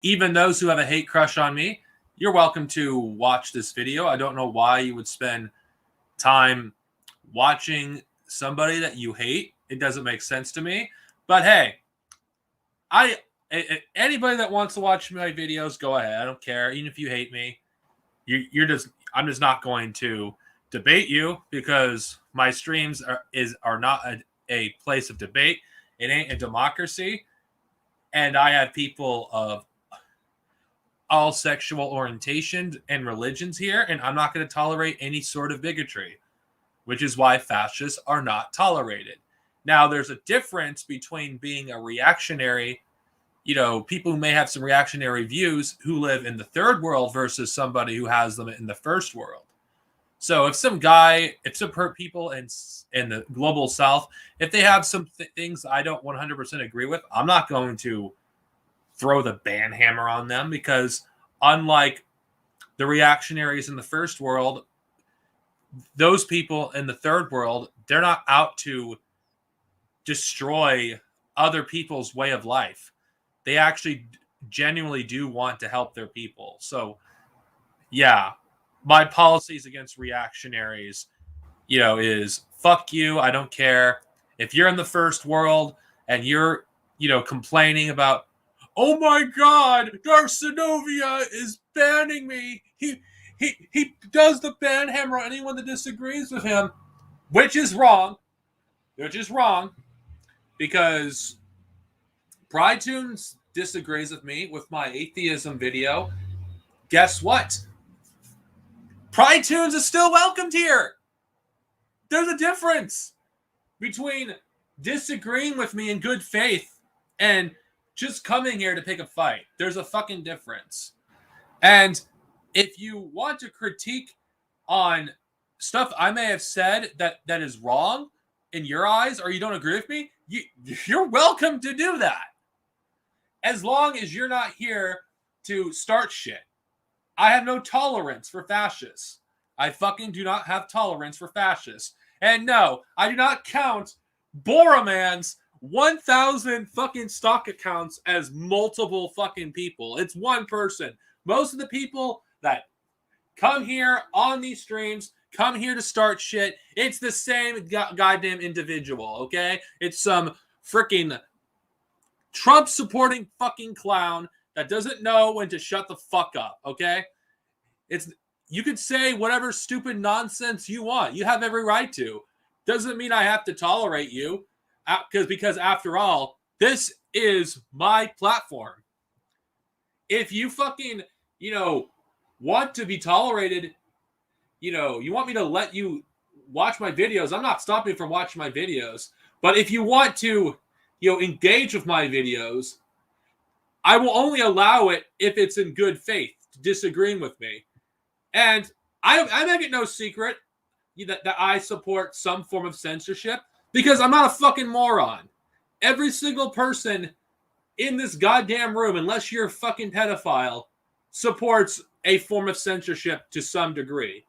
even those who have a hate crush on me, you're welcome to watch this video. I don't know why you would spend time watching somebody that you hate. It doesn't make sense to me. But hey, anybody that wants to watch my videos, go ahead. I don't care. Even if you hate me, I'm just not going to debate you, because my streams are not a place of debate. It ain't a democracy. And I have people of all sexual orientations and religions here, and I'm not going to tolerate any sort of bigotry, which is why fascists are not tolerated. Now, there's a difference between being a reactionary, people who may have some reactionary views who live in the third world versus somebody who has them in the first world. So if some people in the global south, if they have some things I don't 100% agree with, I'm not going to throw the ban hammer on them, because unlike the reactionaries in the first world, those people in the third world, they're not out to destroy other people's way of life. They actually genuinely do want to help their people. So, yeah, my policies against reactionaries, is fuck you. I don't care. If you're in the first world and you're, complaining about, oh my God, Darcenovia is banning me. He does the ban hammer on anyone that disagrees with him, which is wrong. Because PrideTunes disagrees with me with my atheism video. Guess what? PrideTunes is still welcomed here. There's a difference between disagreeing with me in good faith and just coming here to pick a fight. There's a fucking difference. And if you want to critique on stuff I may have said that is wrong in your eyes, or you don't agree with me, you're welcome to do that. As long as you're not here to start shit. I have no tolerance for fascists. I fucking do not have tolerance for fascists. And no, I do not count Boroman's 1,000 fucking stock accounts as multiple fucking people. It's one person. Most of the people that come here on these streams, come here to start shit, it's the same goddamn individual, okay? It's some freaking Trump-supporting fucking clown that doesn't know when to shut the fuck up, okay? You could say whatever stupid nonsense you want. You have every right to. Doesn't mean I have to tolerate you, because after all, this is my platform. If you fucking, want to be tolerated, you want me to let you watch my videos, I'm not stopping you from watching my videos. But if you want to, engage with my videos, I will only allow it if it's in good faith, disagreeing with me. And I make it no secret that I support some form of censorship, because I'm not a fucking moron. Every single person in this goddamn room, unless you're a fucking pedophile, supports a form of censorship to some degree.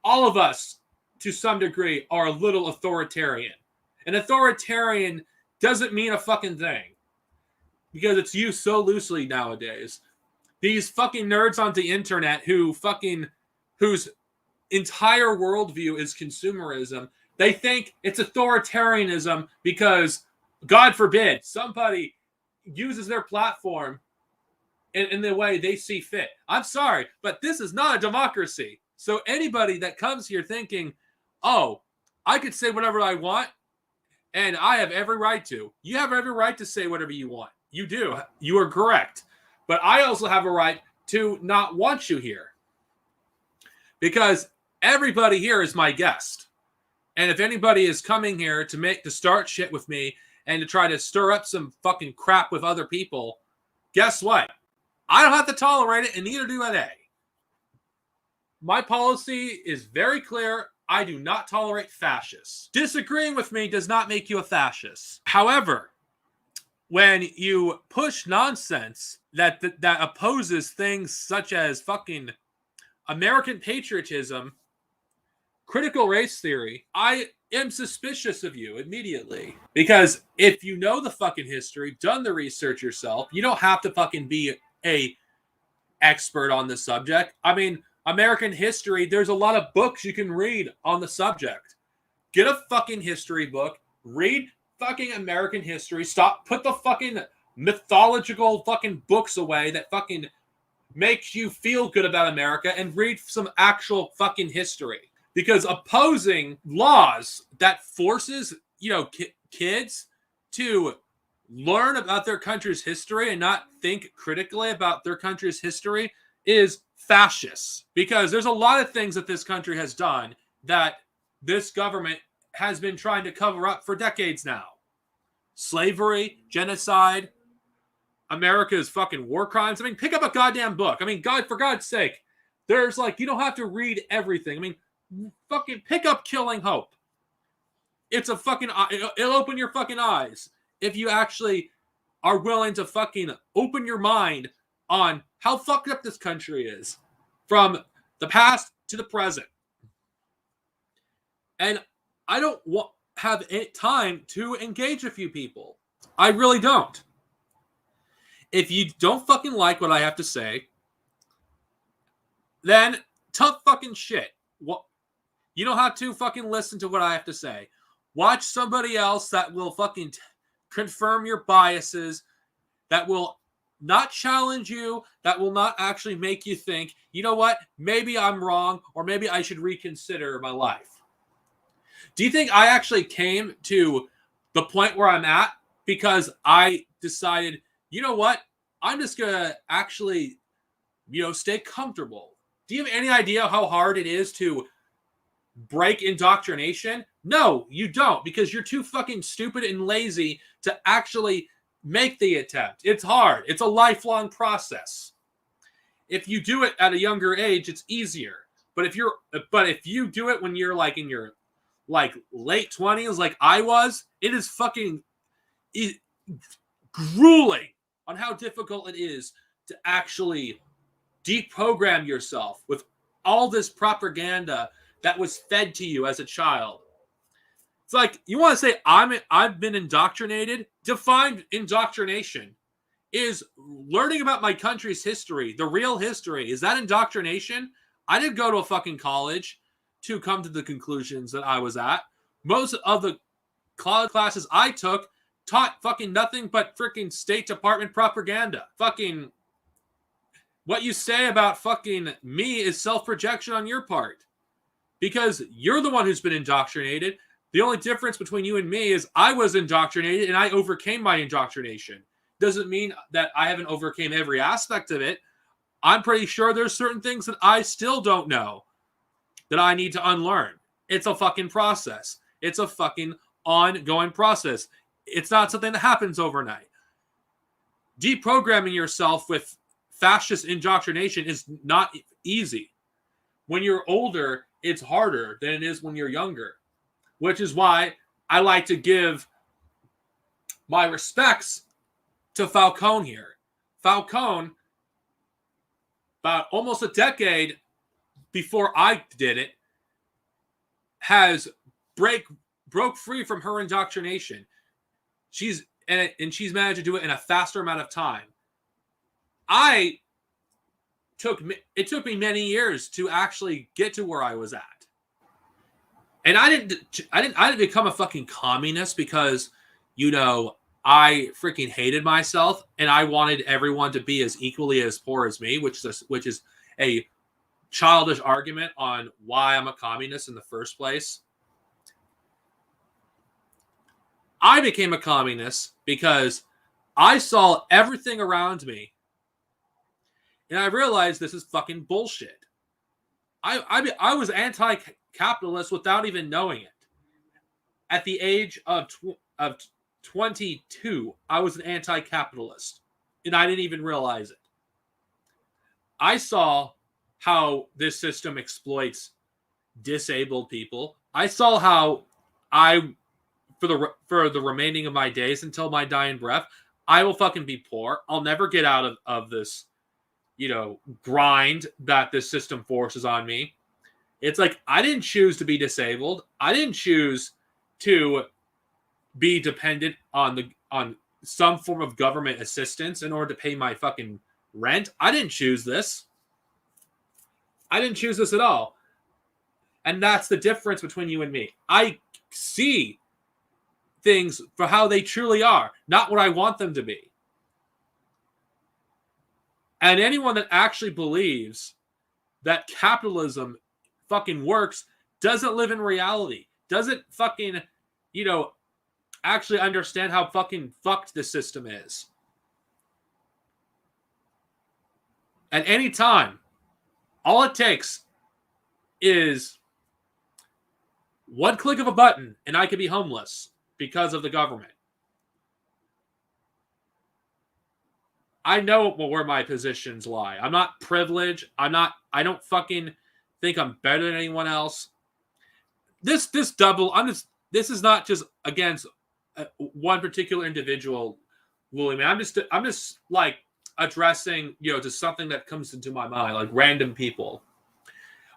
All of us, to some degree, are a little authoritarian. An authoritarian doesn't mean a fucking thing, because it's used so loosely nowadays. These fucking nerds on the internet whose entire worldview is consumerism, they think it's authoritarianism because, God forbid, somebody uses their platform in the way they see fit. I'm sorry, but this is not a democracy. So anybody that comes here thinking, oh, I could say whatever I want, and I have every right to. You have every right to say whatever you want. You do. You are correct. But I also have a right to not want you here, because everybody here is my guest. And if anybody is coming here to start shit with me and to try to stir up some fucking crap with other people, guess what? I don't have to tolerate it, and neither do they. My policy is very clear. I do not tolerate fascists. Disagreeing with me does not make you a fascist. However, when you push nonsense that opposes things such as fucking American patriotism, critical race theory, I am suspicious of you immediately. Because if you know the fucking history, done the research yourself, you don't have to fucking be a expert on the subject. I mean, American history, there's a lot of books you can read on the subject. Get a fucking history book, read fucking American history, put the fucking mythological fucking books away that fucking makes you feel good about America, and read some actual fucking history. Because opposing laws that forces, kids to learn about their country's history and not think critically about their country's history is fascist. Because there's a lot of things that this country has done that this government has been trying to cover up for decades now. Slavery, genocide, America's fucking war crimes. I mean, pick up a goddamn book. I mean, for God's sake, there's you don't have to read everything. I mean, fucking pick up Killing Hope. It's a fucking, it'll open your fucking eyes if you actually are willing to fucking open your mind on how fucked up this country is from the past to the present. And I don't have time to engage a few people. I really don't. If you don't fucking like what I have to say, then tough fucking shit. You don't have to fucking listen to what I have to say. Watch somebody else that will fucking confirm your biases, that will not challenge you, that will not actually make you think, you know what, maybe I'm wrong, or maybe I should reconsider my life. Do you think I actually came to the point where I'm at because I decided, you know what, I'm just going to actually, stay comfortable? Do you have any idea how hard it is to break indoctrination? No, you don't, because you're too fucking stupid and lazy to actually make the attempt. It's hard. It's a lifelong process. If you do it at a younger age, it's easier. But if you do it when you're in your late 20s, like I was, it is fucking grueling on how difficult it is to actually deprogram yourself with all this propaganda that was fed to you as a child. It's you want to say I've been indoctrinated? Define indoctrination. Is learning about my country's history, the real history, is that indoctrination? I didn't go to a fucking college to come to the conclusions that I was at. Most of the classes I took taught fucking nothing but freaking State Department propaganda. Fucking what you say about fucking me is self-projection on your part. Because you're the one who's been indoctrinated. The only difference between you and me is I was indoctrinated and I overcame my indoctrination. Doesn't mean that I haven't overcame every aspect of it. I'm pretty sure there's certain things that I still don't know that I need to unlearn. It's a fucking process. It's a fucking ongoing process. It's not something that happens overnight. Deprogramming yourself with fascist indoctrination is not easy. When you're older, it's harder than it is when you're younger, which is why I like to give my respects to Falcone here. Falcone, about almost a decade before I did it, has broke free from her indoctrination. She's managed to do it in a faster amount of time. It took me many years to actually get to where I was at. And I didn't become a fucking communist because, I freaking hated myself and I wanted everyone to be as equally as poor as me, which is a childish argument on why I'm a communist in the first place. I became a communist because I saw everything around me and I realized this is fucking bullshit. I was anti-capitalist without even knowing it. At the age of 22, I was an anti-capitalist, and I didn't even realize it. I saw how this system exploits disabled people. I saw how for the remaining of my days until my dying breath, I will fucking be poor. I'll never get out of this, grind that this system forces on me. It's I didn't choose to be disabled. I didn't choose to be dependent on some form of government assistance in order to pay my fucking rent. I didn't choose this. I didn't choose this at all. And that's the difference between you and me. I see things for how they truly are, not what I want them to be. And anyone that actually believes that capitalism fucking works doesn't live in reality, doesn't fucking, actually understand how fucking fucked the system is. At any time, all it takes is one click of a button and I could be homeless because of the government. I know where my positions lie. I'm not privileged. I don't fucking think I'm better than anyone else. This is not just against one particular individual, Willie, man. I'm just like addressing, to something that comes into my mind, like random people.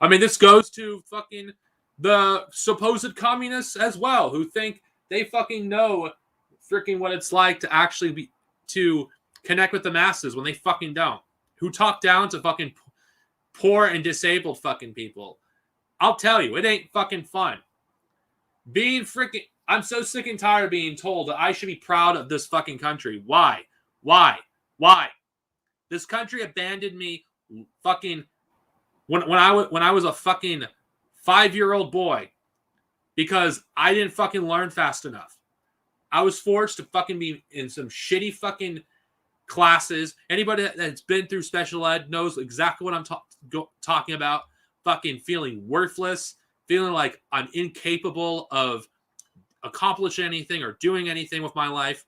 I mean, this goes to fucking the supposed communists as well, who think they fucking know freaking what it's like to actually to connect with the masses when they fucking don't. Who talk down to fucking poor and disabled fucking people. I'll tell you, it ain't fucking fun. I'm so sick and tired of being told that I should be proud of this fucking country. Why? This country abandoned me fucking when I was a fucking 5-year-old boy because I didn't fucking learn fast enough. I was forced to fucking be in some shitty fucking classes. Anybody that's been through special ed knows exactly what I'm talking about. Fucking feeling worthless, feeling like I'm incapable of accomplishing anything or doing anything with my life.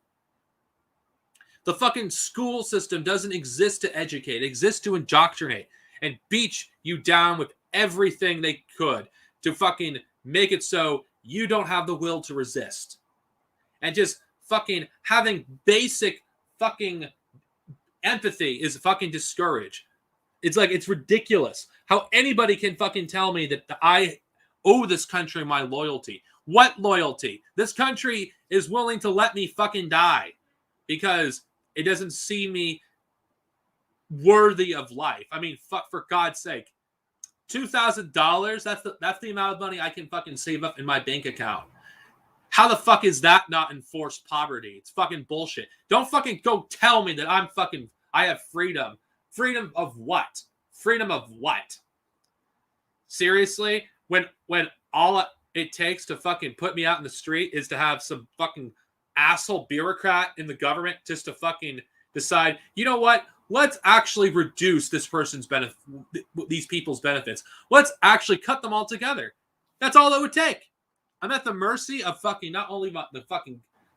The fucking school system doesn't exist to educate. It exists to indoctrinate and beat you down with everything they could to fucking make it so you don't have the will to resist. And just fucking having basic fucking empathy is fucking discouraged. It's like, it's ridiculous how anybody can fucking tell me that I owe this country my loyalty. What loyalty? This country is willing to let me fucking die because it doesn't see me worthy of life. I mean, fuck, for God's sake. $2,000, that's the amount of money I can fucking save up in my bank account. How the fuck is that not enforced poverty? It's fucking bullshit. Don't fucking go tell me that I have freedom. Freedom of what? Freedom of what? Seriously? When all it takes to fucking put me out in the street is to have some fucking asshole bureaucrat in the government just to fucking decide, you know what? Let's actually reduce this person's benefit, these people's benefits. Let's actually cut them all together. That's all it would take. I'm at the mercy of fucking not only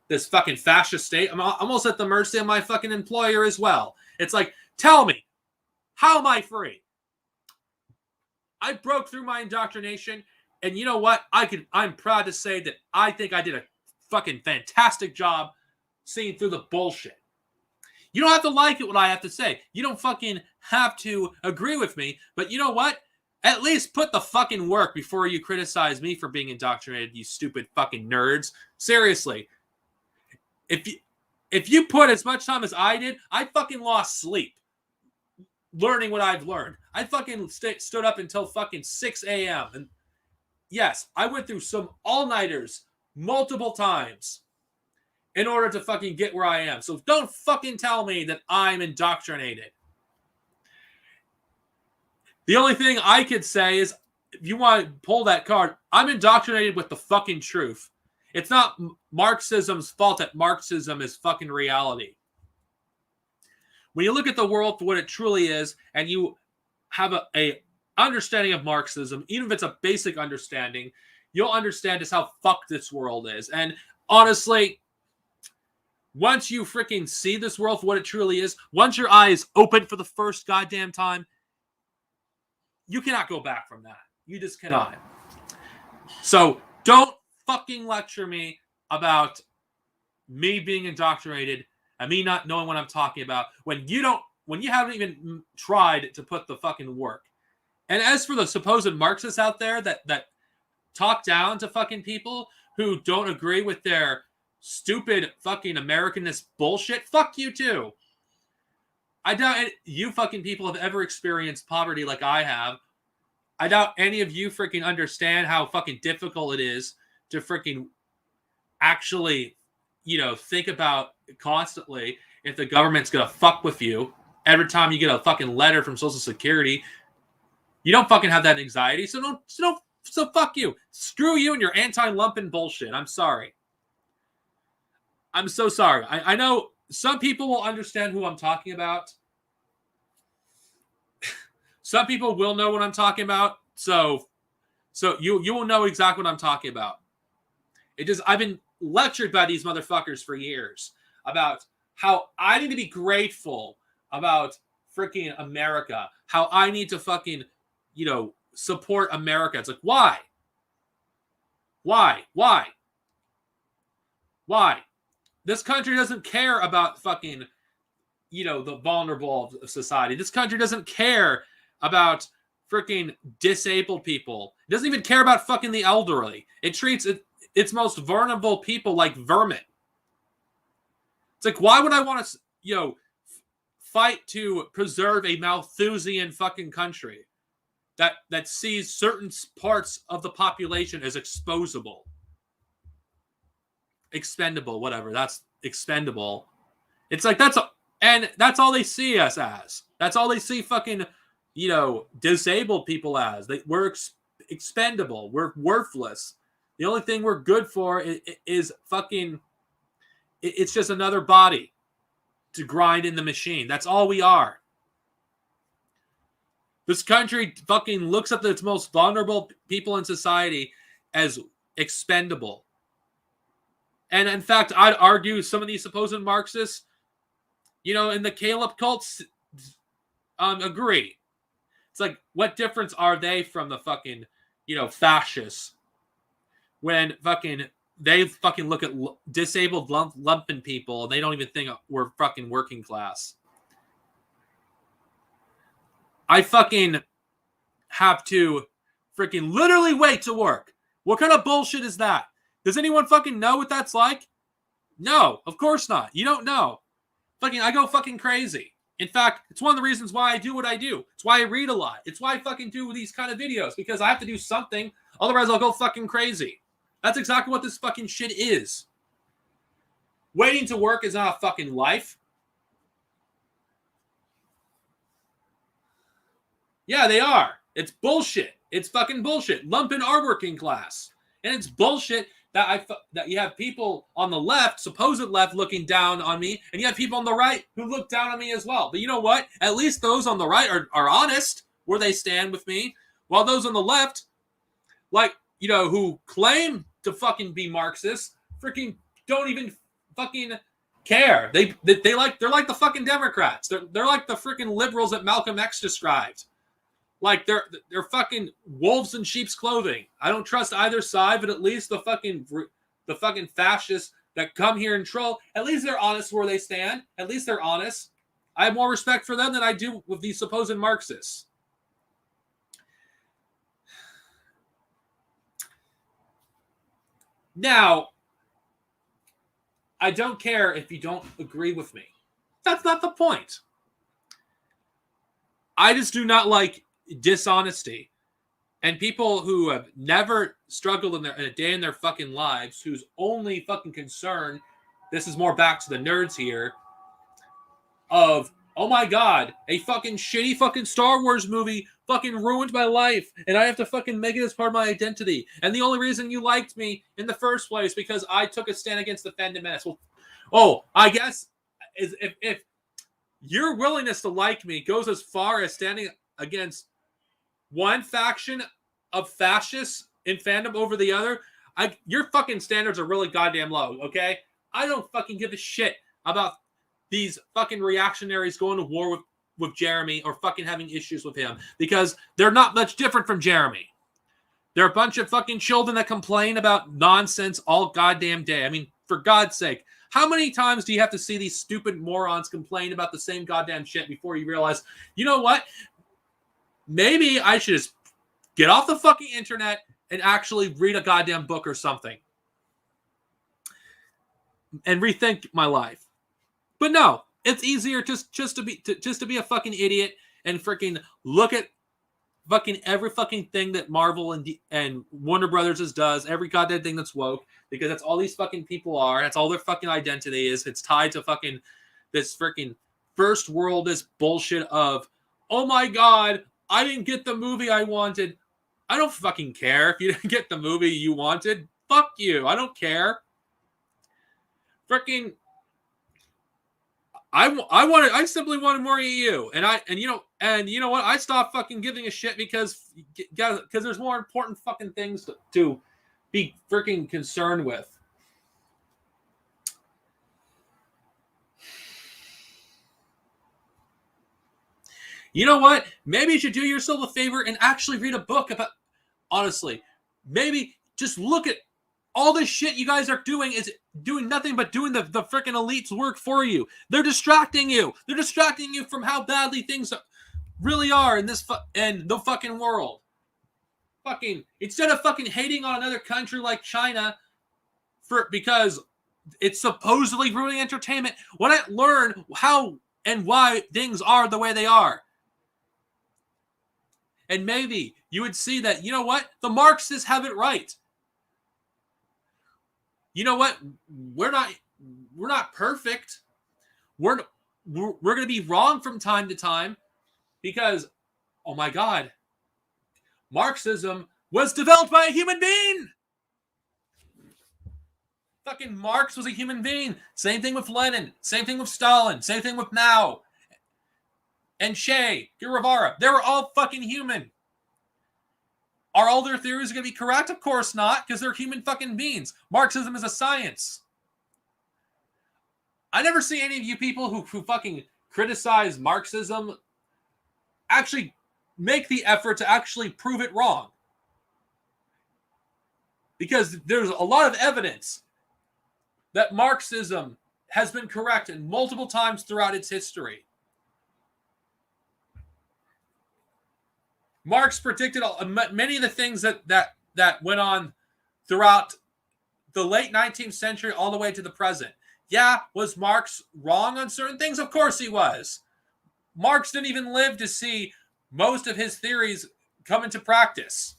this fucking fascist state. I'm almost at the mercy of my fucking employer as well. It's like, tell me, how am I free? I broke through my indoctrination, and you know what? I'm proud to say that I think I did a fucking fantastic job seeing through the bullshit. You don't have to like it what I have to say. You don't fucking have to agree with me, but you know what? At least put the fucking work before you criticize me for being indoctrinated, you stupid fucking nerds. Seriously. If you put as much time as I did, I fucking lost sleep learning what I've learned. I fucking stood up until fucking 6 a.m. And yes, I went through some all-nighters multiple times in order to fucking get where I am. So don't fucking tell me that I'm indoctrinated. The only thing I could say is, if you want to pull that card, I'm indoctrinated with the fucking truth. It's not Marxism's fault that Marxism is fucking reality. When you look at the world for what it truly is, and you have a understanding of Marxism, even if it's a basic understanding, you'll understand just how fucked this world is. And honestly, once you freaking see this world for what it truly is, once your eyes open for the first goddamn time, you cannot go back from that. You just cannot. So don't fucking lecture me about me being indoctrinated and me not knowing what I'm talking about when you haven't even tried to put the fucking work. And as for the supposed Marxists out there that talk down to fucking people who don't agree with their stupid fucking Americanist bullshit, fuck you too. I doubt you fucking people have ever experienced poverty like I have. I doubt any of you freaking understand how fucking difficult it is to freaking actually, think about constantly if the government's gonna fuck with you every time you get a fucking letter from Social Security. You don't fucking have that anxiety, so fuck you. Screw you and your anti-lumpen bullshit. I'm sorry. I'm so sorry. I know some people will understand who I'm talking about. Some people will know what I'm talking about. So you will know exactly what I'm talking about. I've been lectured by these motherfuckers for years about how I need to be grateful about freaking America. How I need to fucking, support America. It's like, why? Why? This country doesn't care about fucking, the vulnerable of society. This country doesn't care about freaking disabled people. It doesn't even care about fucking the elderly. It treats its most vulnerable people like vermin. It's like, why would I want to, fight to preserve a Malthusian fucking country that sees certain parts of the population as expendable, whatever. That's expendable. It's like that's all they see us as. That's all they see fucking, disabled people as. We're expendable. We're worthless. The only thing we're good for is fucking. It's just another body to grind in the machine. That's all we are. This country fucking looks at its most vulnerable people in society as expendable. And in fact, I'd argue some of these supposed Marxists, in the Caleb cults, agree. It's like, what difference are they from the fucking, fascists? When fucking they fucking look at disabled lumpen people and they don't even think we're fucking working class. I fucking have to freaking literally wait to work. What kind of bullshit is that? Does anyone fucking know what that's like? No, of course not. You don't know. I go fucking crazy. In fact, it's one of the reasons why I do what I do. It's why I read a lot. It's why I fucking do these kind of videos, because I have to do something. Otherwise, I'll go fucking crazy. That's exactly what this fucking shit is. Waiting to work is not a fucking life. Yeah, they are. It's bullshit. It's fucking bullshit. Lumpen are working class. And it's bullshit that you have people on the left, supposed left, looking down on me, and you have people on the right who look down on me as well. But you know what? At least those on the right are honest where they stand with me, while those on the left, who claim to fucking be Marxists, freaking don't even fucking care. They're like the fucking Democrats. They're like the freaking liberals that Malcolm X described. Like they're fucking wolves in sheep's clothing. I don't trust either side, but at least the fucking fascists that come here and troll, at least they're honest where they stand. At least they're honest. I have more respect for them than I do with these supposed Marxists. Now, I don't care if you don't agree with me. That's not the point. I just do not like dishonesty. And people who have never struggled in a day in their fucking lives, whose only fucking concern, this is more back to the nerds here, of, oh my god, a fucking shitty fucking Star Wars movie fucking ruined my life, and I have to fucking make it as part of my identity. And the only reason you liked me in the first place because I took a stand against the Phantom Menace. Well, I guess is if your willingness to like me goes as far as standing against one faction of fascists in fandom over the other, your fucking standards are really goddamn low, okay? I don't fucking give a shit about these fucking reactionaries going to war with Jeremy or fucking having issues with him, because they're not much different from Jeremy. They're a bunch of fucking children that complain about nonsense all goddamn day. I mean, for God's sake, how many times do you have to see these stupid morons complain about the same goddamn shit before you realize, you know what? Maybe I should just get off the fucking internet and actually read a goddamn book or something and rethink my life. But no, It's easier just to be a fucking idiot and freaking look at fucking every fucking thing that Marvel and Warner Brothers does, every goddamn thing that's woke, because that's all these fucking people are. That's all their fucking identity is. It's tied to fucking this freaking first worldist bullshit of, oh my god, I didn't get the movie I wanted. I don't fucking care if you didn't get the movie you wanted. Fuck you. I don't care. Freaking, I simply wanted more EU, and you know what? I stopped fucking giving a shit because there's more important fucking things to be freaking concerned with. You know what? Maybe you should do yourself a favor and actually read a book about. Honestly, maybe just look at all this shit you guys are doing is doing nothing but doing the freaking elite's work for you. They're distracting you. They're distracting you from how badly things really are in the fucking world. Fucking, instead of fucking hating on another country like China because it's supposedly ruining entertainment, why not learn how and why things are the way they are? And maybe you would see that, you know what? The Marxists have it right. You know what? We're not perfect. We're going to be wrong from time to time because, oh my God, Marxism was developed by a human being. Fucking Marx was a human being. Same thing with Lenin. Same thing with Stalin. Same thing with Mao. And Che Guevara. They were all fucking human. Are all their theories going to be correct? Of course not, because they're human fucking beings. Marxism is a science. I never see any of you people who fucking criticize Marxism actually make the effort to actually prove it wrong. Because there's a lot of evidence that Marxism has been correct multiple times throughout its history. Marx predicted many of the things that went on throughout the late 19th century all the way to the present. Yeah, was Marx wrong on certain things? Of course he was. Marx didn't even live to see most of his theories come into practice.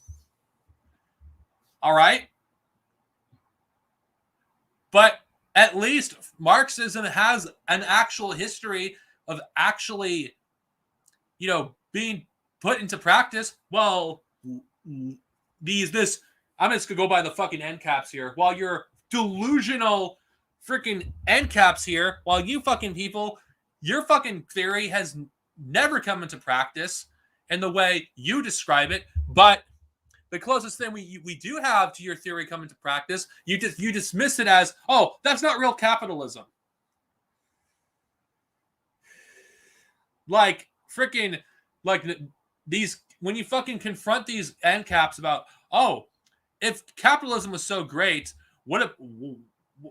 All right? But at least Marxism has an actual history of actually, being put into practice. Well, I'm just going to go by the fucking end caps here. While you're delusional freaking end caps here, while you fucking people, your fucking theory has never come into practice in the way you describe it. But the closest thing we do have to your theory come into practice, you dismiss it as, oh, that's not real capitalism. Like freaking, like these, when you fucking confront these end caps about, oh, if capitalism was so great,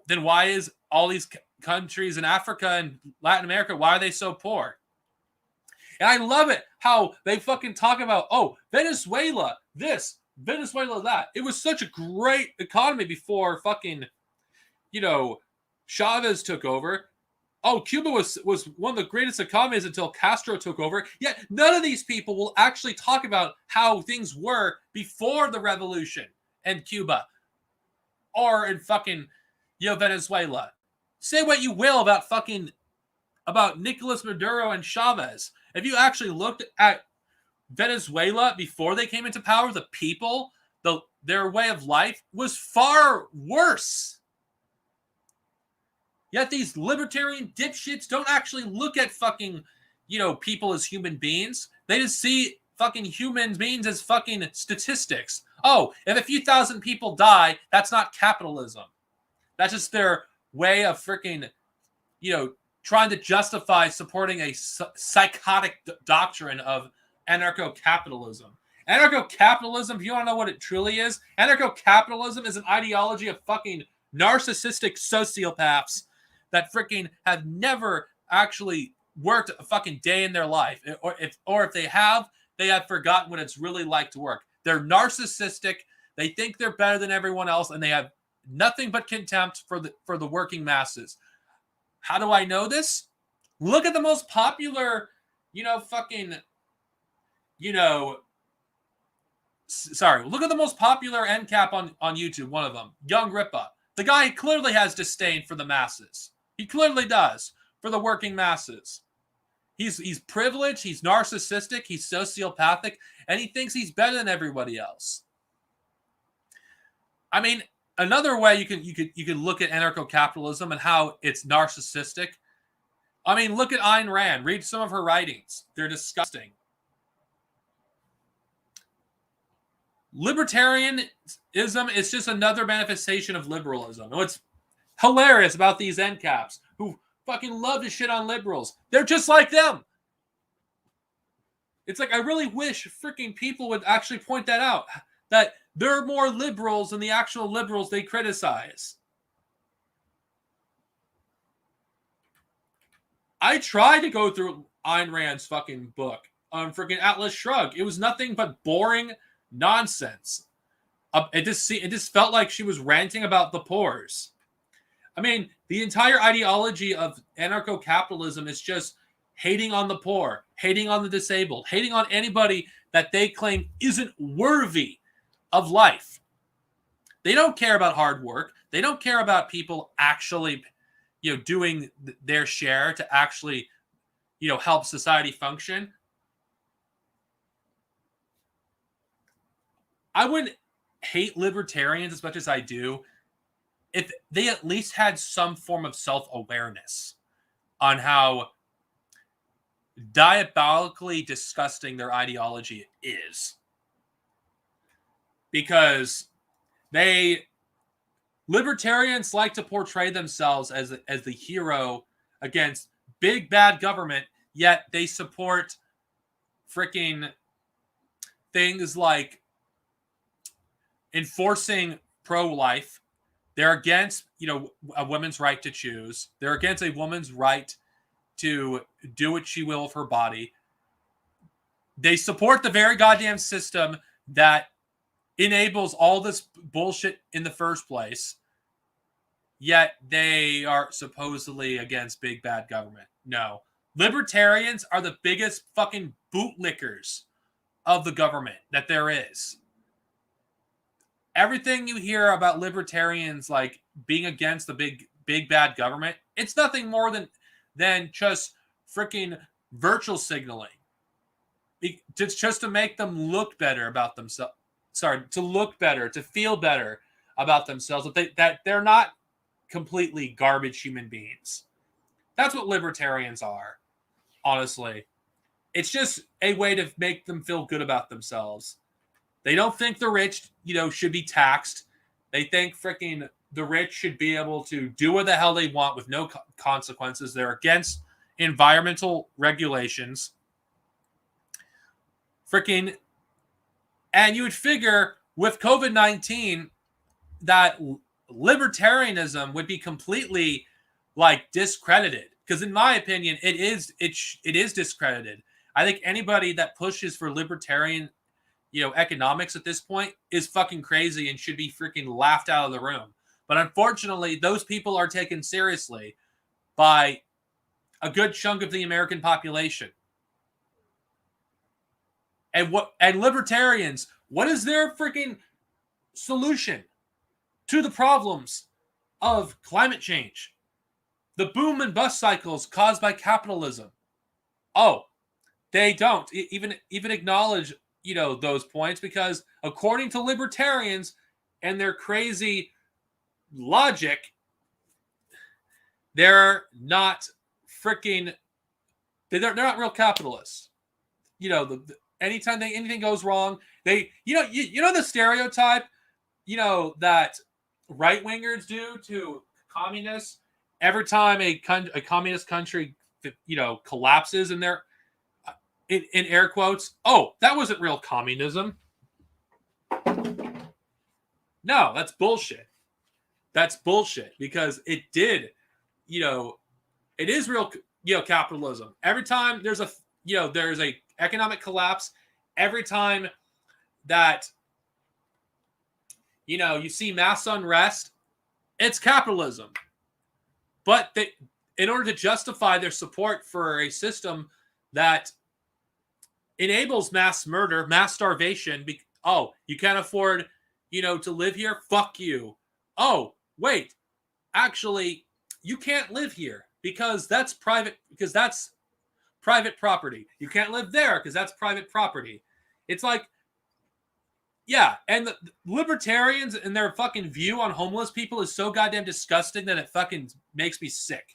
then why is all these countries in Africa and Latin America, why are they so poor? And I love it how they fucking talk about, oh, Venezuela this, Venezuela that. It was such a great economy before fucking, Chavez took over. Oh, Cuba was one of the greatest economies until Castro took over. Yet none of these people will actually talk about how things were before the revolution in Cuba or in fucking, Venezuela. Say what you will about Nicolas Maduro and Chavez. If you actually looked at Venezuela before they came into power, the people, their way of life was far worse. Yet these libertarian dipshits don't actually look at fucking, people as human beings. They just see fucking human beings as fucking statistics. Oh, if a few thousand people die, that's not capitalism. That's just their way of freaking, trying to justify supporting a psychotic doctrine of anarcho-capitalism. Anarcho-capitalism, if you want to know what it truly is, anarcho-capitalism is an ideology of fucking narcissistic sociopaths that freaking have never actually worked a fucking day in their life. Or if they have forgotten what it's really like to work. They're narcissistic. They think they're better than everyone else, and they have nothing but contempt for the working masses. How do I know this? Look at the most popular, fucking, look at the most popular end cap on YouTube, one of them, Young Ripa. The guy clearly has disdain for the masses. He clearly does, for the working masses. He's privileged, he's narcissistic, he's sociopathic, and he thinks he's better than everybody else. I mean, another way you can look at anarcho-capitalism and how it's narcissistic. I mean, look at Ayn Rand. Read some of her writings. They're disgusting. Libertarianism is just another manifestation of liberalism. And what's hilarious about these end caps who fucking love to shit on liberals, they're just like them. It's like, I really wish freaking people would actually point that out, that they're more liberals than the actual liberals they criticize. I tried to go through Ayn Rand's fucking book on freaking Atlas Shrugged. It was nothing but boring nonsense. It just felt like she was ranting about the poors. I mean, the entire ideology of anarcho-capitalism is just hating on the poor, hating on the disabled, hating on anybody that they claim isn't worthy of life. They don't care about hard work. They don't care about people actually, doing their share to actually, help society function. I wouldn't hate libertarians as much as I do if they at least had some form of self-awareness on how diabolically disgusting their ideology is. Because libertarians like to portray themselves as the hero against big bad government, yet they support freaking things like enforcing pro-life. They're against, a woman's right to choose. They're against a woman's right to do what she will with her body. They support the very goddamn system that enables all this bullshit in the first place. Yet they are supposedly against big bad government. No. Libertarians are the biggest fucking bootlickers of the government that there is. Everything you hear about libertarians like being against the big bad government, it's nothing more than just freaking virtual signaling. It's just to make them look better about themselves. To look better, to feel better about themselves, that they're not completely garbage human beings. That's what libertarians are, honestly. It's just a way to make them feel good about themselves. They don't think the rich, should be taxed. They think freaking the rich should be able to do what the hell they want with no consequences. They're against environmental regulations. Freaking, and you would figure with COVID-19 that libertarianism would be completely discredited. Because in my opinion, it is discredited. I think anybody that pushes for libertarian economics at this point is fucking crazy and should be freaking laughed out of the room. But unfortunately, those people are taken seriously by a good chunk of the American population. And libertarians, what is their freaking solution to the problems of climate change? The boom and bust cycles caused by capitalism. Oh, they don't even acknowledge those points, because according to libertarians and their crazy logic, they're not real capitalists. Anytime anything goes wrong, they the stereotype that right wingers do to communists every time a communist country collapses in their in air quotes. Oh, that wasn't real communism. No, that's bullshit. That's bullshit, because it did, it is real, capitalism. Every time there's a economic collapse, every time that, you see mass unrest, it's capitalism. But in order to justify their support for a system that enables mass murder, mass starvation. Oh, you can't afford, to live here? Fuck you. Oh, wait, actually, you can't live here because that's private property. You can't live there because that's private property. It's like, yeah, and the libertarians and their fucking view on homeless people is so goddamn disgusting that it fucking makes me sick.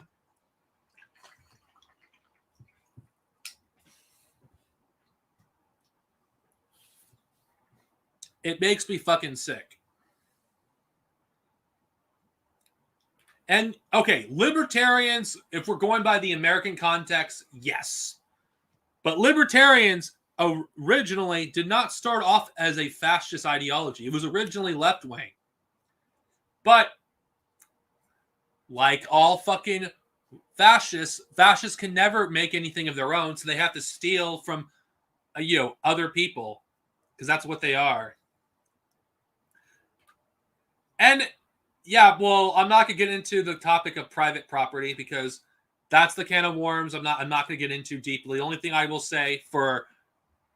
It makes me fucking sick. And, okay, libertarians, if we're going by the American context, yes. But libertarians originally did not start off as a fascist ideology. It was originally left-wing. But, like all fucking fascists can never make anything of their own, so they have to steal from, other people, because that's what they are. And, yeah, well, I'm not going to get into the topic of private property, because that's the can of worms I'm not going to get into deeply. The only thing I will say for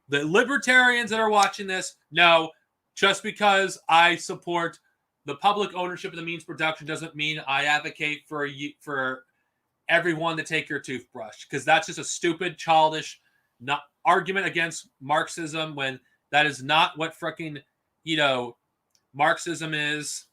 the libertarians that are watching this, no, just because I support the public ownership of the means of production doesn't mean I advocate for everyone to take your toothbrush, because that's just a stupid, childish argument against Marxism when that is not what freaking, Marxism is.